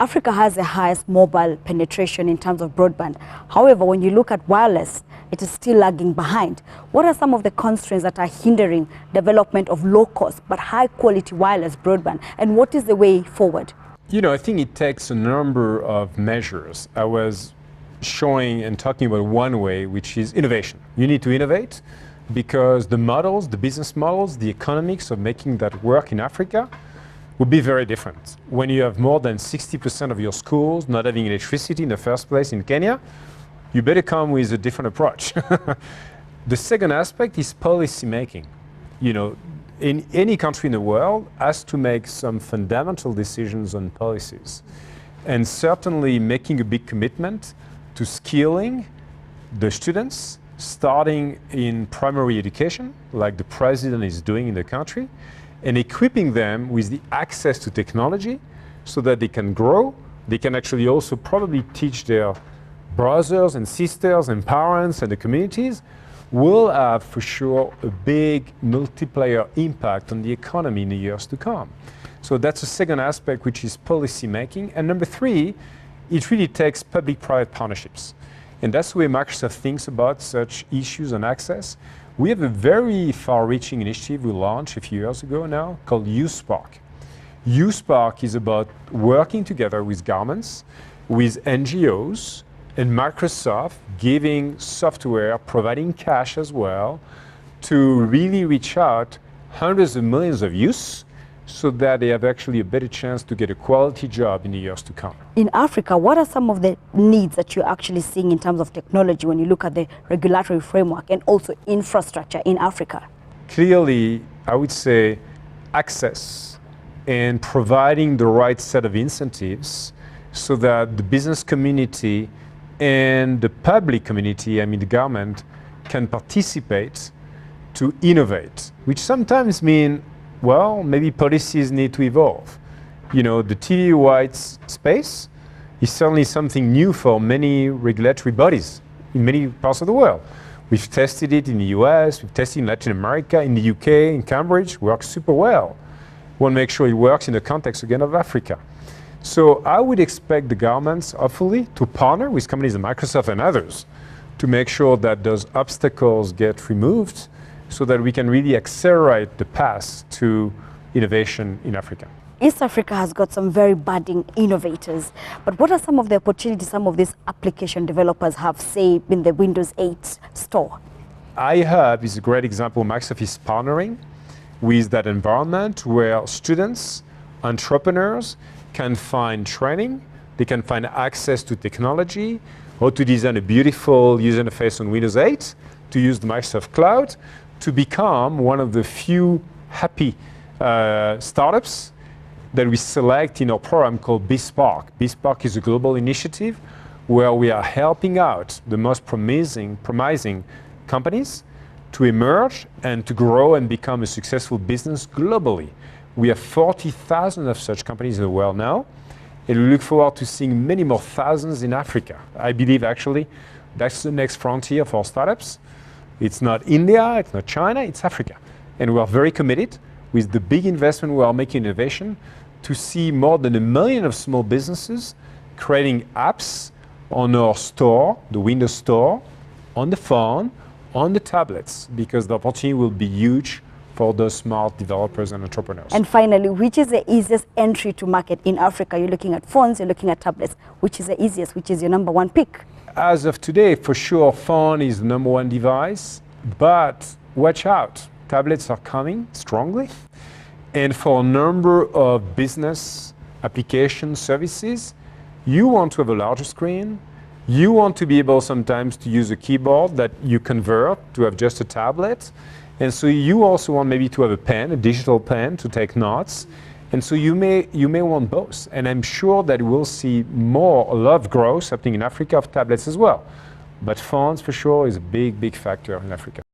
Africa has the highest mobile penetration in terms of broadband. However, when you look at wireless, it is still lagging behind. What are some of the constraints that are hindering development of low-cost but high-quality wireless broadband, and what is the way forward? You know, I think it takes a number of measures. I was showing and talking about one way, which is innovation. You need to innovate because the models, the business models, the economics of making that work in Africa would be very different. When you have more than 60% of your schools not having electricity in the first place in Kenya, you better come with a different approach. The second aspect is policy making. You know, in any country in the world has to make some fundamental decisions on policies. And certainly making a big commitment to skilling the students, starting in primary education, like the president is doing in the country, and equipping them with the access to technology so that they can grow. They can actually also probably teach their brothers and sisters and parents and the communities, will have for sure a big multiplier impact on the economy in the years to come. So that's the second aspect, which is policy making. And number three, it really takes public-private partnerships. And that's where Microsoft thinks about such issues on access. We have a very far-reaching initiative we launched a few years ago now called U-Spark. U-Spark is about working together with governments, with NGOs, and Microsoft giving software, providing cash as well, to really reach out hundreds of millions of youths so that they have actually a better chance to get a quality job in the years to come. In Africa, what are some of the needs that you're actually seeing in terms of technology when you look at the regulatory framework and also infrastructure in Africa? Clearly, I would say access and providing the right set of incentives so that the business community and the public community, I mean the government, can participate to innovate, which sometimes mean, well, maybe policies need to evolve. You know, the TV rights space is certainly something new for many regulatory bodies in many parts of the world. We've tested it in the US, we've tested it in Latin America, in the UK, in Cambridge, works super well. We want to make sure it works in the context again of Africa. So I would expect the governments, hopefully, to partner with companies like Microsoft and others to make sure that those obstacles get removed so that we can really accelerate the path to innovation in Africa. East Africa has got some very budding innovators, but what are some of the opportunities some of these application developers have, say, in the Windows 8 store? iHub is a great example. Microsoft is partnering with that environment where students, entrepreneurs can find training, they can find access to technology, how to design a beautiful user interface on Windows 8, to use the Microsoft Cloud, to become one of the few happy startups that we select in our program called Bespark. Bespark is a global initiative where we are helping out the most promising companies to emerge and to grow and become a successful business globally. We have 40,000 of such companies in the world now, and we look forward to seeing many more thousands in Africa. I believe actually that's the next frontier for startups. It's not India, it's not China, it's Africa. And we are very committed with the big investment we are making in innovation to see more than 1 million of small businesses creating apps on our store, the Windows Store, on the phone, on the tablets, because the opportunity will be huge for those smart developers and entrepreneurs. And finally, which is the easiest entry to market in Africa? You're looking at phones, you're looking at tablets. Which is the easiest? Which is your number one pick? As of today, for sure, phone is the number one device, but watch out. Tablets are coming strongly. And for a number of business application services, you want to have a larger screen. You want to be able sometimes to use a keyboard that you convert to have just a tablet. And so you also want maybe to have a pen, a digital pen to take notes. And so you may want both. And I'm sure that we'll see a lot of growth happening in Africa of tablets as well. But phones for sure is a big, big factor in Africa.